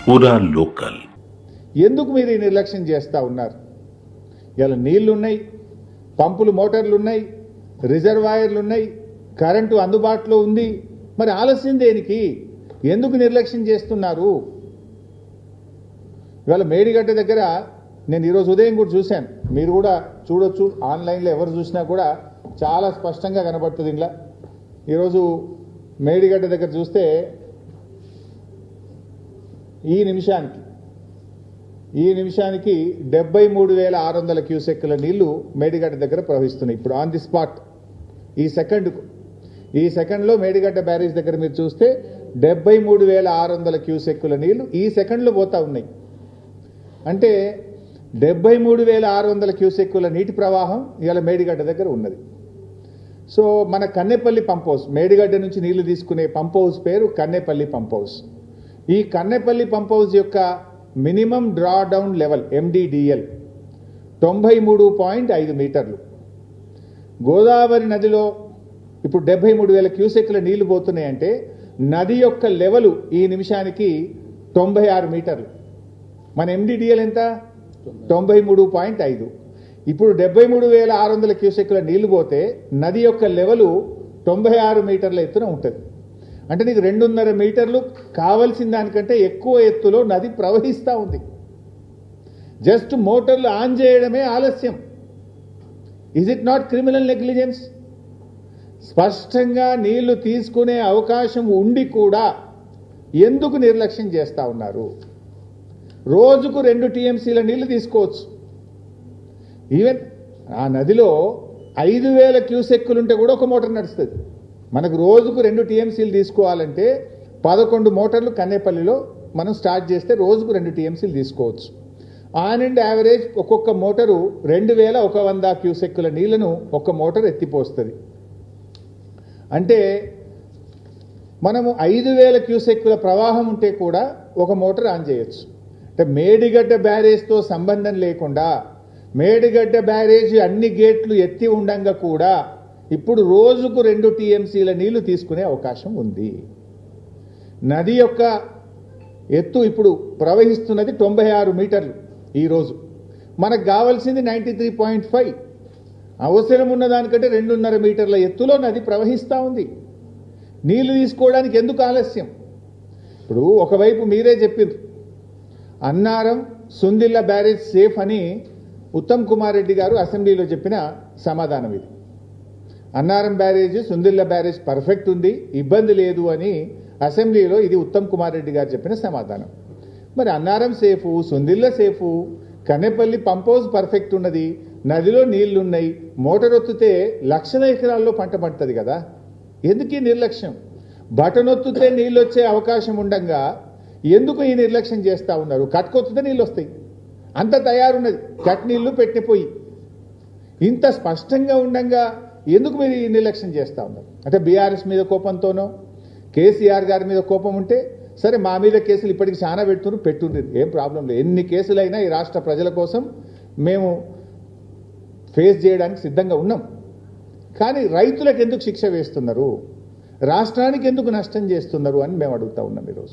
పూరా లోకల్. ఎందుకు మీరు ఈ నిర్లక్ష్యం చేస్తూ ఉన్నారు? ఇలా నీళ్లు ఉన్నాయి, పంపులు మోటార్లు ఉన్నాయి, రిజర్వాయర్లు ఉన్నాయి, కరెంటు అందుబాటులో ఉంది. మరి ఆలస్యం దేనికి? ఎందుకు నిర్లక్ష్యం చేస్తున్నారు? ఇవాళ మేడిగడ్డ దగ్గర నేను ఈరోజు ఉదయం కూడా చూశాను, మీరు కూడా చూడొచ్చు, ఆన్లైన్లో ఎవరు చూసినా కూడా చాలా స్పష్టంగా కనబడుతుంది. ఇలా ఈరోజు మేడిగడ్డ దగ్గర చూస్తే ఈ నిమిషానికి 73,600 క్యూసెక్కుల నీళ్లు మేడిగడ్డ దగ్గర ప్రవహిస్తున్నాయి. ఇప్పుడు ఆన్ ది స్పాట్ ఈ సెకండ్లో మేడిగడ్డ బ్యారేజ్ దగ్గర మీరు చూస్తే 73,600 క్యూసెక్కుల నీళ్లు ఈ సెకండ్లో పోతా ఉన్నాయి. అంటే 73,600 క్యూసెక్కుల నీటి ప్రవాహం ఇవాళ మేడిగడ్డ దగ్గర ఉన్నది. సో మన కన్నెపల్లి పంప్ హౌస్, మేడిగడ్డ నుంచి నీళ్లు తీసుకునే పంప్ హౌస్ పేరు కన్నెపల్లి పంప్ హౌస్. ఈ కన్నెపల్లి పంప్ హౌస్ యొక్క minimum draw down level MDDL 93.5 మీటర్లు. గోదావరి నదిలో ఇప్పుడు 73,000 క్యూసెక్ల నీళ్లు పోతున్నాయంటే నది యొక్క లెవెల్ ఈ నిమిషానికి 96 మీటర్లు. మన MDDL ఎంత? 93.5. ఇప్పుడు 73,600 క్యూసెక్ల నీళ్లు పోతే నది యొక్క లెవెల్ 96 మీటర్ల ఎత్తున ఉంటుంది. అంటే నీకు 2.5 మీటర్లు కావలసిన దానికంటే ఎక్కువ ఎత్తులో నది ప్రవహిస్తూ ఉంది. జస్ట్ మోటార్లు ఆన్ చేయడమే ఆలస్యం. Is it not criminal negligence? స్పష్టంగా నీళ్లు తీసుకునే అవకాశం ఉండి కూడా ఎందుకు నిర్లక్ష్యం చేస్తూ ఉన్నారు? రోజుకు 2 TMCల నీళ్లు తీసుకోవచ్చు. ఈవెన్ ఆ నదిలో 5,000 క్యూసెక్కులుంటే కూడా ఒక మోటార్ నడుస్తుంది. మనకు రోజుకు 2 TMCలు తీసుకోవాలంటే 11 మోటార్లు కన్నేపల్లిలో మనం స్టార్ట్ చేస్తే రోజుకు 2 TMCలు తీసుకోవచ్చు. ఆన్ అండ్ యావరేజ్ ఒక్కొక్క మోటారు 2,100 క్యూసెక్కుల నీళ్లను ఒక్క మోటార్ ఎత్తిపోస్తుంది. అంటే మనము 5,000 క్యూసెక్కుల ప్రవాహం ఉంటే కూడా ఒక మోటార్ ఆన్ చేయొచ్చు. అంటే మేడిగడ్డ బ్యారేజ్తో సంబంధం లేకుండా మేడిగడ్డ బ్యారేజ్ అన్ని గేట్లు ఎత్తి ఉండంగా కూడా ఇప్పుడు రోజుకు 2 TMCల నీళ్లు తీసుకునే అవకాశం ఉంది. నది యొక్క ఎత్తు ఇప్పుడు ప్రవహిస్తున్నది 96 మీటర్లు. ఈరోజు మనకు కావాల్సింది 93.5. అవసరం ఉన్న దానికంటే 2.5 మీటర్ల ఎత్తులో నది ప్రవహిస్తూ ఉంది. నీళ్లు తీసుకోవడానికి ఎందుకు ఆలస్యం? ఇప్పుడు ఒకవైపు మీరే చెప్పిండ్రు అన్నారం సుందిల్ల బ్యారేజ్ సేఫ్ అని ఉత్తమ్ కుమార్ రెడ్డి గారు అసెంబ్లీలో చెప్పిన సమాధానం ఇది. Annaram barrage Sundilla barrage perfect ఉంది, ఇబ్బంది లేదు అని అసెంబ్లీలో ఇది ఉత్తమ్ కుమార్ రెడ్డి గారు చెప్పిన సమాధానం. మరి Annaram safe, Sundilla safe, Kannepalli pump house perfect ఉన్నది, నదిలో నీళ్లున్నాయి, మోటార్ ఒత్తితే లక్షల ఎకరాల్లో పంట పండుతుంది కదా. ఎందుకు ఈ నిర్లక్ష్యం? బటన్ ఒత్తితే నీళ్ళు వచ్చే అవకాశం ఉండగా ఎందుకు ఈ నిర్లక్ష్యం చేస్తూ ఉన్నారు? కట్టుకొత్తితే నీళ్ళు వస్తాయి, అంత తయారున్నది, కట్ నీళ్లు పెట్టిపోయి ఇంత స్పష్టంగా ఉండగా ఎందుకు మీరు ఈ నిర్లక్ష్యం చేస్తూ ఉన్నారు? అంటే బీఆర్ఎస్ మీద కోపంతోనో కేసీఆర్ గారి మీద కోపం ఉంటే సరే, మా మీద కేసులు ఇప్పటికి చాలా పెట్టుండ్రు, ఏం ప్రాబ్లం లేదు. ఎన్ని కేసులైనా ఈ రాష్ట్ర ప్రజల కోసం మేము ఫేస్ చేయడానికి సిద్ధంగా ఉన్నాం. కానీ రైతులకు ఎందుకు శిక్ష వేస్తున్నారు? రాష్ట్రానికి ఎందుకు నష్టం చేస్తున్నారు అని మేము అడుగుతా ఉన్నాం ఈరోజు.